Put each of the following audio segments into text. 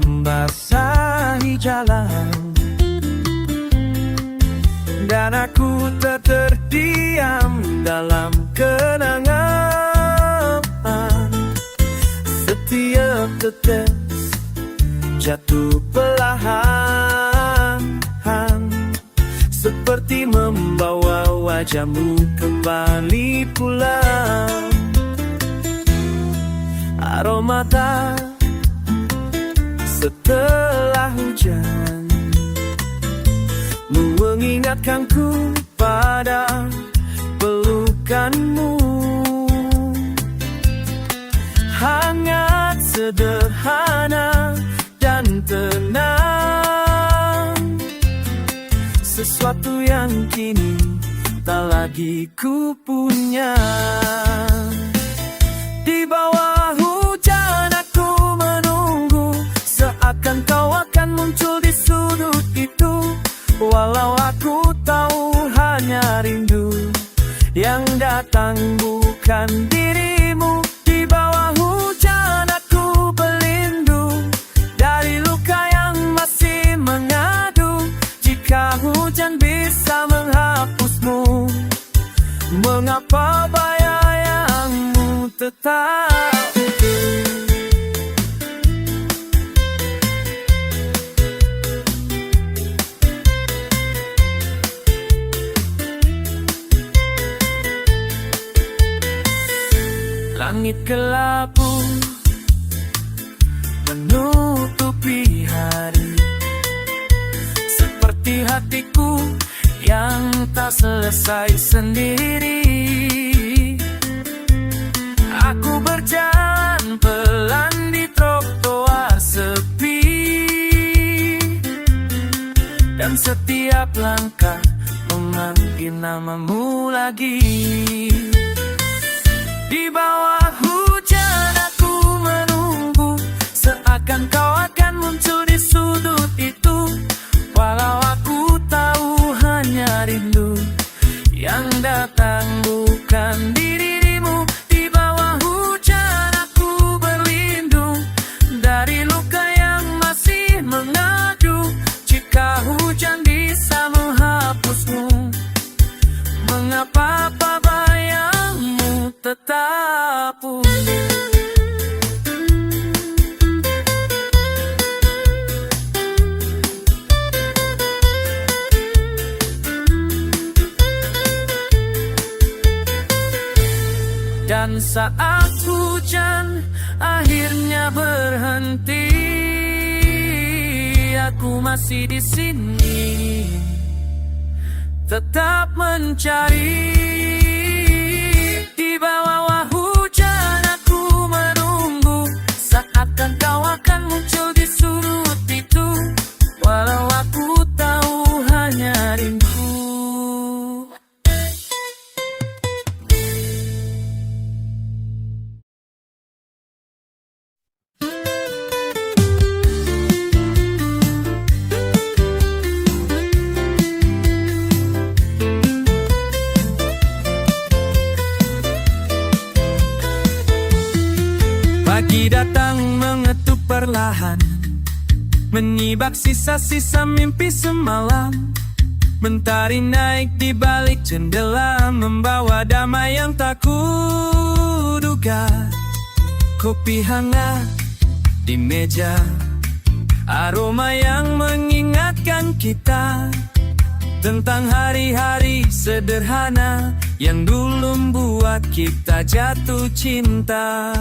membasahi jalan, dan aku tak terdiam dalam kenangan. Setiap tetes jatuh perlahan, seperti membawa wajahmu kembali pulang. Aroma tak setelah hujan mengingatkanku pada pelukanmu. Hangat, sederhana, dan tenang, sesuatu yang kini tak lagi ku punya. Di bawah hujan aku menunggu, seakan kau akan muncul di sudut itu. Walau aku tahu hanya rindu yang datang bukan dirimu. Di bawah hujan aku berlindung dari luka yang masih mengadu. Jika hujan bisa menghapusmu, mengapa bayangmu tetap? Langit kelabu menutupi hari, seperti hatiku yang tak selesai sendiri. Aku berjalan pelan di trotoar sepi, dan setiap langkah memanggil namamu lagi. Di bawah hujan aku menunggu, seakan kau akan muncul di sudut itu. Walau aku tahu hanya rindu yang datang bukan dirimu. Di bawah hujan aku berlindung dari luka yang masih mengadu. Jika hujan bisa menghapusmu, mengapa bayangmu tetap unik? Dan saat hujan akhirnya berhenti, aku masih di sini, tetap mencari. Di bawah hujan aku menunggu, seakan kau akan muncul di sudut itu. Walau aku tahu hanya rindu. Pagi datang mengetuk perlahan, menibak sisa-sisa mimpi semalam. Mentari naik di balik jendela, membawa damai yang tak kuduga. Kopi hangat di meja, aroma yang mengingatkan kita tentang hari-hari sederhana yang dulu membuat kita jatuh cinta.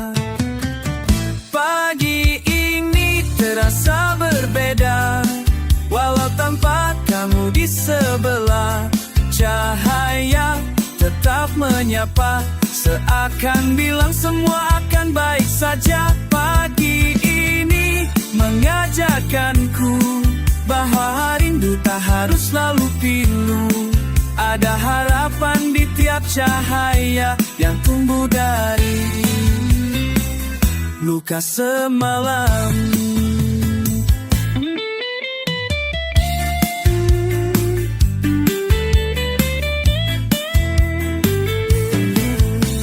Pagi ini terasa berbeda, walau tanpa kamu di sebelah. Cahaya tetap menyapa, seakan bilang semua akan baik saja. Pagi ini mengajarkanku bahwa rindu tak harus selalu pilu. Ada harapan di tiap cahaya yang tumbuh dari luka semalam.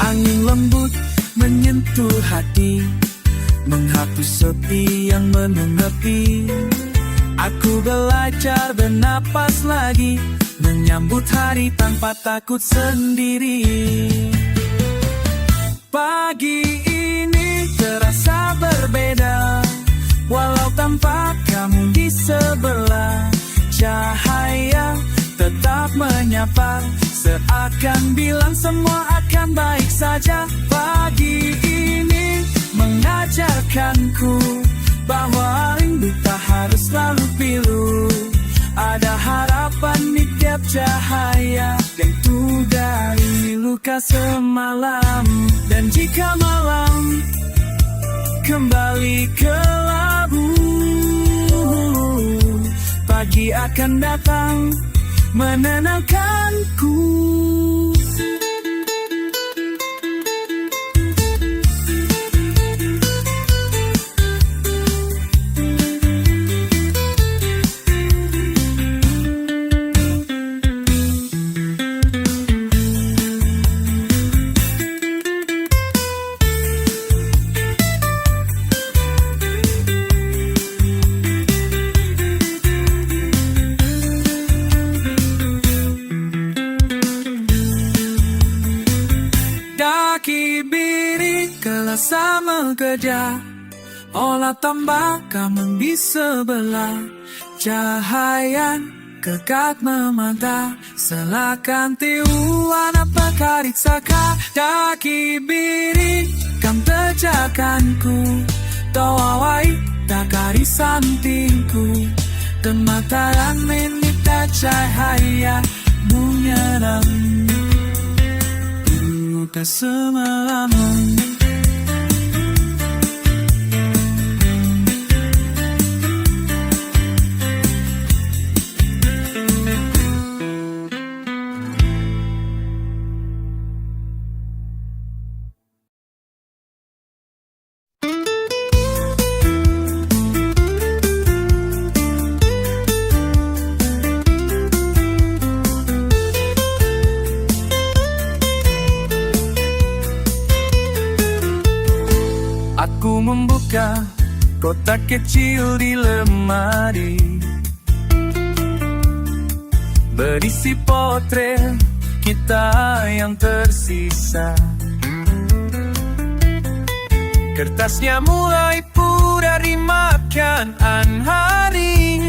Angin lembut menyentuh hati, menghapus sepi yang menepi. Aku belajar bernapas lagi, menyambut hari tanpa takut sendiri. Pagi ini terasa berbeda, walau tanpa kamu di sebelah. Cahaya tetap menyapa, seakan bilang semua akan baik saja. Pagi ini mengajarkanku bahwa rindu tak harus selalu pilu. Ada harapan di tiap cahaya, tentu dari luka semalam. Dan jika malam kembali ke labu, pagi akan datang menenangkanku. Kibiri kelas sama kerja, olah tambah kamu di sebelah. Cahaya kekat memantau, selakan tiuan apa karit saka. Daki biri kam tejakanku, tawai tak karisan tingku. Kemataran menita cahaya menyerang luka semalaman. Aku membuka kotak kecil di lemari, berisi potret kita yang tersisa. Kertasnya mulai pudar dimakan hari,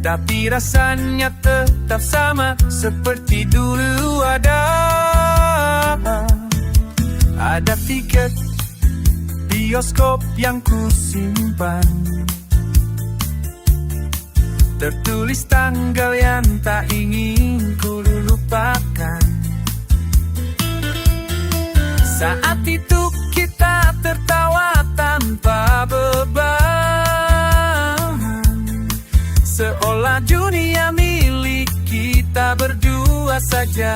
tapi rasanya tetap sama seperti dulu ada tiket bioskop yang kusimpan, tertulis tanggal yang tak ingin ku lupakan. Saat itu kita tertawa tanpa beban, seolah dunia milik kita berdua saja.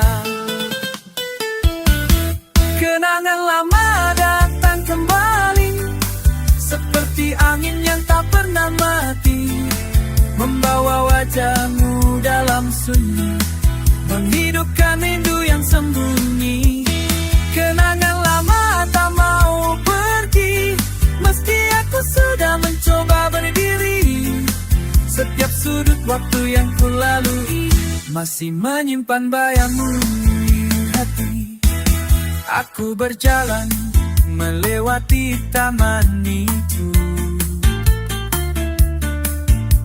Kenangan lama datang kembali, seperti angin yang tak pernah mati, membawa wajahmu dalam sunyi, menghidupkan rindu yang sembunyi. Kenangan lama tak mau pergi, meski aku sudah mencoba berdiri. Setiap sudut waktu yang ku lalui masih menyimpan bayangmu di hati. Aku berjalan melewati taman itu,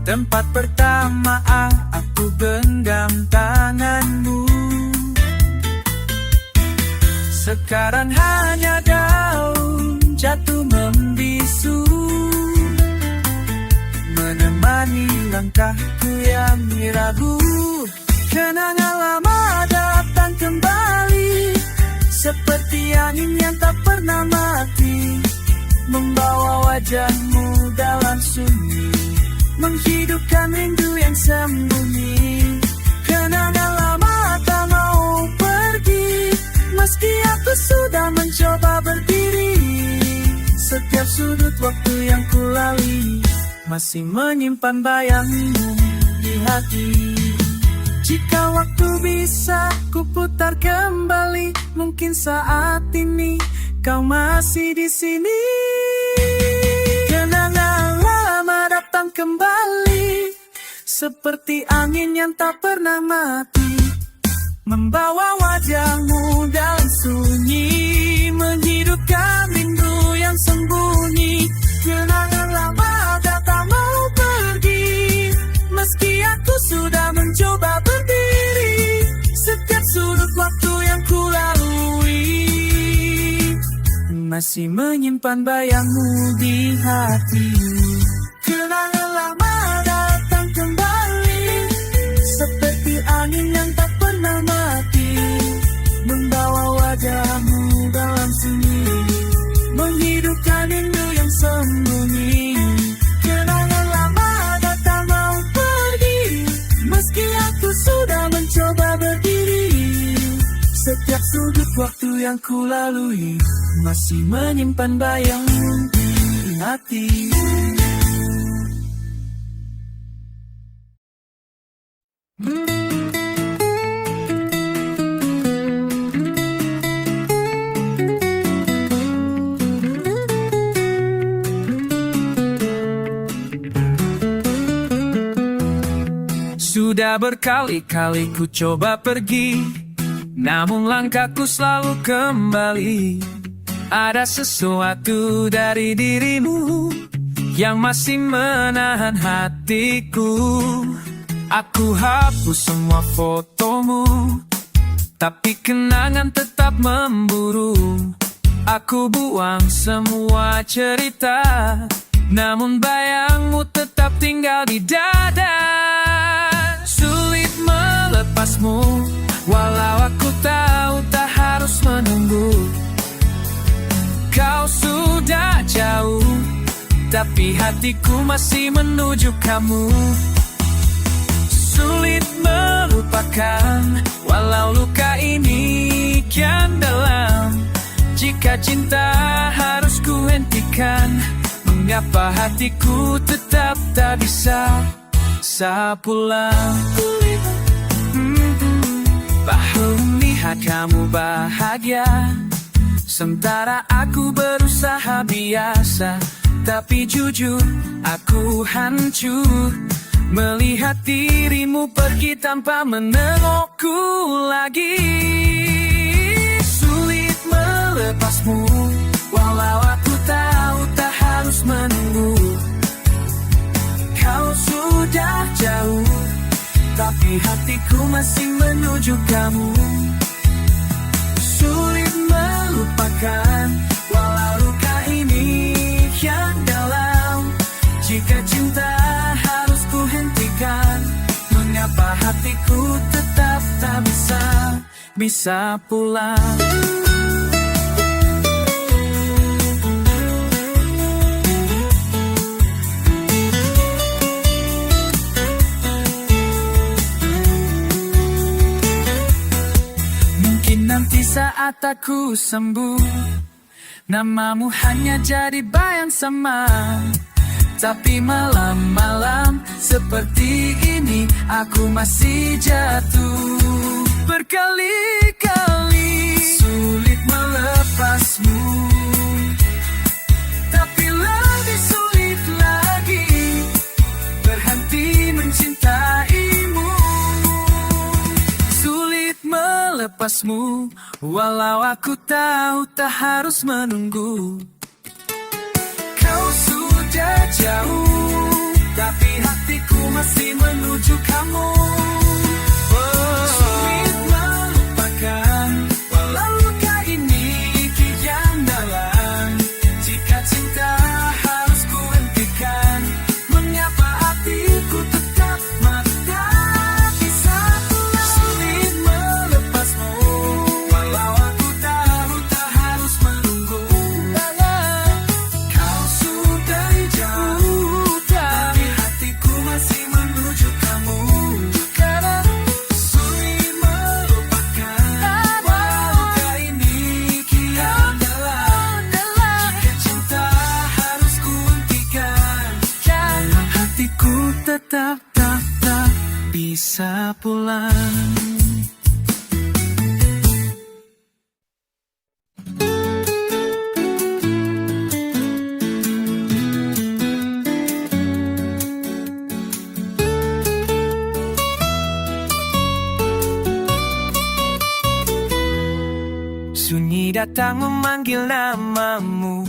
tempat pertama aku genggam tanganmu. Sekarang hanya daun jatuh membisu, menemani langkahku yang ragu. Kenangan lama datang kembali, seperti angin yang tak pernah mati, membawa wajahmu dalam sunyi, menghidupkan rindu yang sembunyi. Kenangan lama tak mau pergi, meski aku sudah mencoba berdiri. Setiap sudut waktu yang ku lalui masih menyimpan bayangmu di hati. Jika waktu bisa ku putar kembali, mungkin saat ini kau masih di sini. Kenangan lama datang kembali, seperti angin yang tak pernah mati, membawa wajahmu dalam sunyi, menghidupkan rindu yang sembunyi. Kenangan lama tak mau pergi, meski aku sudah mencoba berdiri. Setiap sudut waktu yang ku lalui masih menyimpan bayangmu di hati. Kenangan lama datang kembali, seperti angin yang tak pernah mati, membawa wajahmu dalam sunyi, menghidupkan rindu yang sembunyi. Kenangan lama tak mau pergi, meski aku sudah mencoba berdiri. Setiap sudut waktu yang ku lalui masih menyimpan bayangmu di hati. Sudah berkali-kali ku coba pergi, namun langkahku selalu kembali. Ada sesuatu dari dirimu yang masih menahan hatiku. Aku hapus semua fotomu, tapi kenangan tetap memburu. Aku buang semua cerita, namun bayangmu tetap tinggal di dada. Sulit melepasmu, walau aku tahu tak harus menunggu. Kau sudah jauh, tapi hatiku masih menuju kamu. Sulit melupakan, walau luka ini kian dalam. Jika cinta harus ku hentikan, mengapa hatiku tetap tak bisa pulang? Baru melihat kamu bahagia, sementara aku berusaha biasa. Tapi jujur, aku hancur melihat dirimu pergi tanpa menengokku lagi. Sulit melepasmu, walau aku tahu tak harus menunggu. Kau sudah jauh, tapi hatiku masih menuju kamu. Sulit melupakan, walau luka ini kian dalam. Jika cinta harus ku hentikan, mengapa hatiku tetap tak bisa pulang? Nanti saat aku sembuh, namamu hanya jadi bayang sama. Tapi malam-malam seperti ini aku masih jatuh. Berkali-kali sulit melepasmu, tapi lebih sulit lagi berhenti mencintaimu. Sulit melepasmu, walau aku tahu tak harus menunggu. Kau sudah jauh, tapi hatiku masih menuju kamu. Sulit melupakan, walau luka ini kian dalam. Jika cinta harus ku hentikan, mengapa hatiku tetap tak bisa pulang? Sulit melepasmu, walau aku tahu tak harus menunggu. Kau sudah jauh, tapi hatiku masih menuju kamu. Sulit melupakan, walau luka ini kian dalam. Jika cinta harus ku hentikan, hatiku tetap tak bisa pulang. datang memanggil namamu.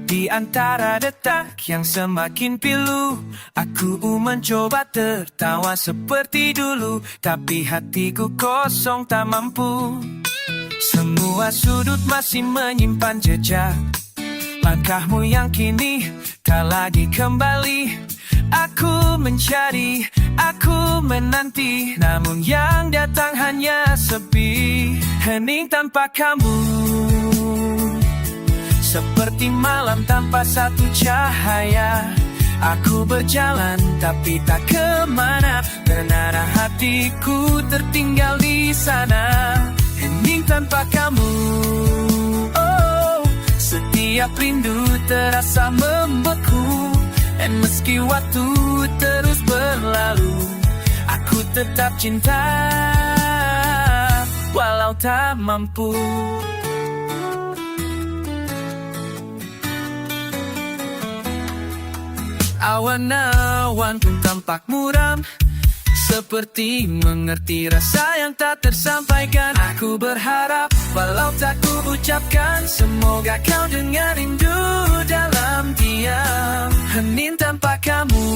Di antara detak yang semakin pilu, aku mencoba tertawa seperti dulu, tapi hatiku kosong tak mampu. Semua sudut masih menyimpan jejak langkahmu yang kini tak lagi kembali. Aku mencari, aku menanti, namun yang datang hanya sepi. Hening tanpa kamu, seperti malam tanpa satu cahaya. Aku berjalan tapi tak kemana, karena hatiku tertinggal di sana. Hening tanpa kamu, oh, setiap rindu terasa membeku. Dan meski waktu terus berlalu, aku tetap cinta walau tak mampu. Awan-awan pun tampak muram, seperti mengerti rasa yang tak tersampaikan. Aku berharap walau tak ku ucapkan, semoga kau dengar rindu dalam diam. Hening tanpa kamu,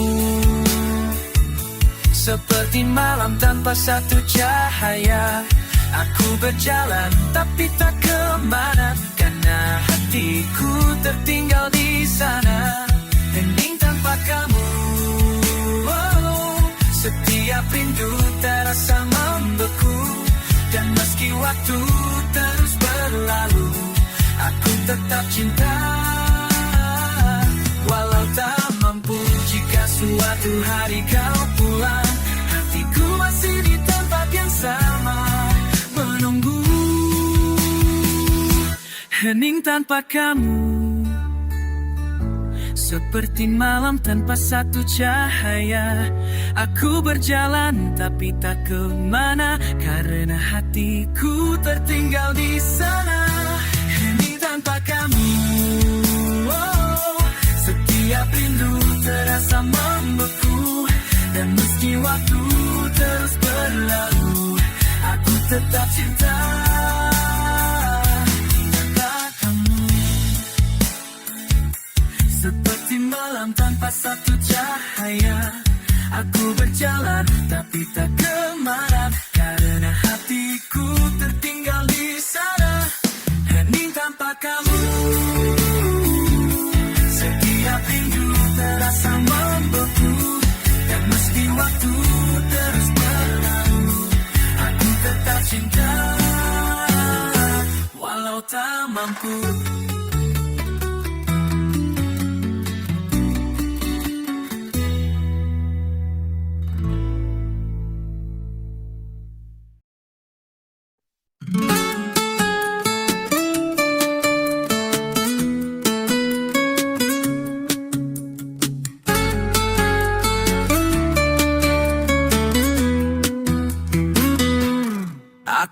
seperti malam tanpa satu cahaya. Aku berjalan tapi tak kemana, karena hatiku tertinggal di sana. Hening tanpa kamu, oh, setiap rindu terasa membeku. Dan meski waktu terus berlalu, aku tetap cinta walau tak mampu. Jika suatu hari kau pulang, hatiku masih di tempat yang sama menunggu. Hening tanpa kamu, seperti malam tanpa satu cahaya. Aku berjalan tapi tak kemana, karena hatiku tertinggal di sana. Hening tanpa kamu, oh, setiap rindu terasa membeku. Dan meski waktu terus berlalu, aku tetap cinta kamu. Seperti malam tanpa satu cahaya. Aku berjalan tapi tak kemana, karena hatiku tertinggal di sana. Hening tanpa kamu, setiap rindu terasa membeku. Dan meski waktu terus berlalu, aku tetap cinta walau tak mampu.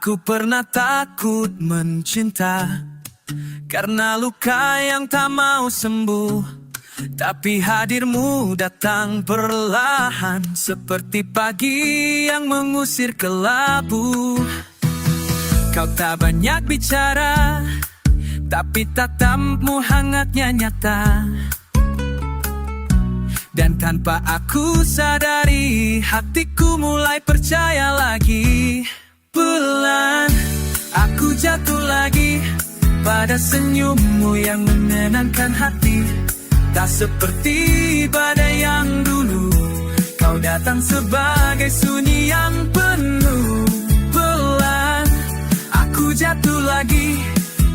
Aku pernah takut mencinta, karena luka yang tak mau sembuh. Tapi hadirmu datang perlahan, seperti pagi yang mengusir kelabu. Kau tak banyak bicara, tapi tatapmu hangatnya nyata. Dan tanpa aku sadari, hatiku mulai percaya lagi. Pelan, aku jatuh lagi pada senyummu yang menenangkan hati. Tak seperti badai yang dulu, kau datang sebagai sunyi yang penuh. Pelan, aku jatuh lagi,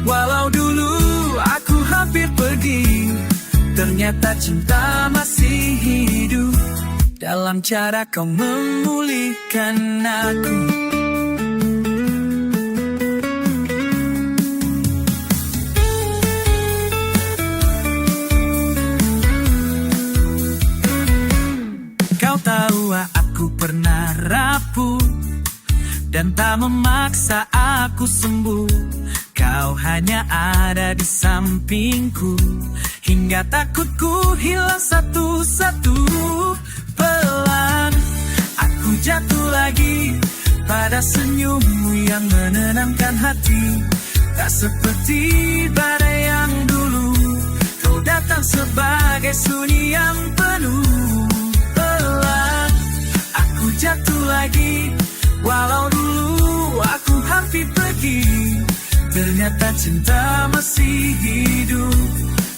walau dulu aku hampir pergi. Ternyata cinta masih hidup dalam cara kau memulihkan aku. Kau tahu aku pernah rapuh dan tak memaksa aku sembuh. Kau hanya ada di sampingku hingga takutku hilang satu-satu. Pelan, aku jatuh lagi pada senyummu yang menenangkan hati. Tak seperti badai yang dulu, kau datang sebagai sunyi yang penuh elang. Aku jatuh lagi, walau dulu aku hampir pergi. Ternyata cinta masih hidup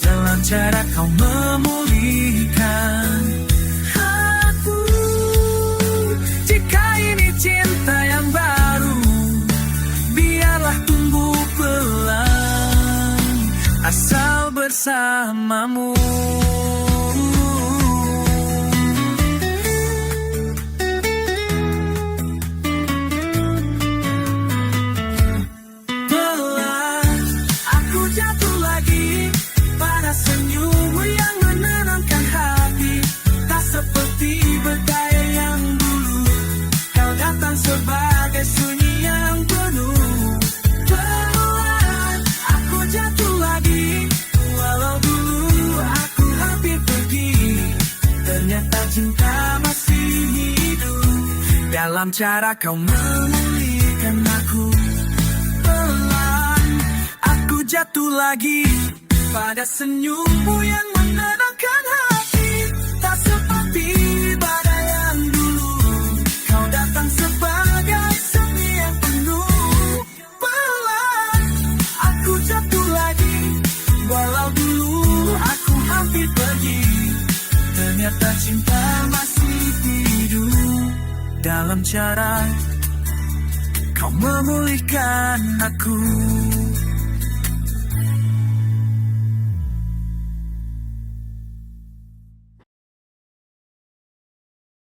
dalam cara kau memulihkan aku. Jika ini cinta yang baru, biarlah tumbuh pelan asal bersamamu. Jatuh lagi pada senyummu yang menenangkan hati. Tak seperti berdaya yang dulu, kau datang sebagai sunyi yang penuh pelan. Aku jatuh lagi, walau dulu aku hampir pergi. Ternyata cinta masih hidup dalam cara kau memulihkan aku. Jatuh lagi pada senyummu yang menenangkan hati. Tak seperti badai yang dulu, kau datang sebagai sunyi yang penuh pelan. Aku jatuh lagi, walau dulu aku hampir pergi. Ternyata cinta masih hidup dalam cara kau memulihkan aku.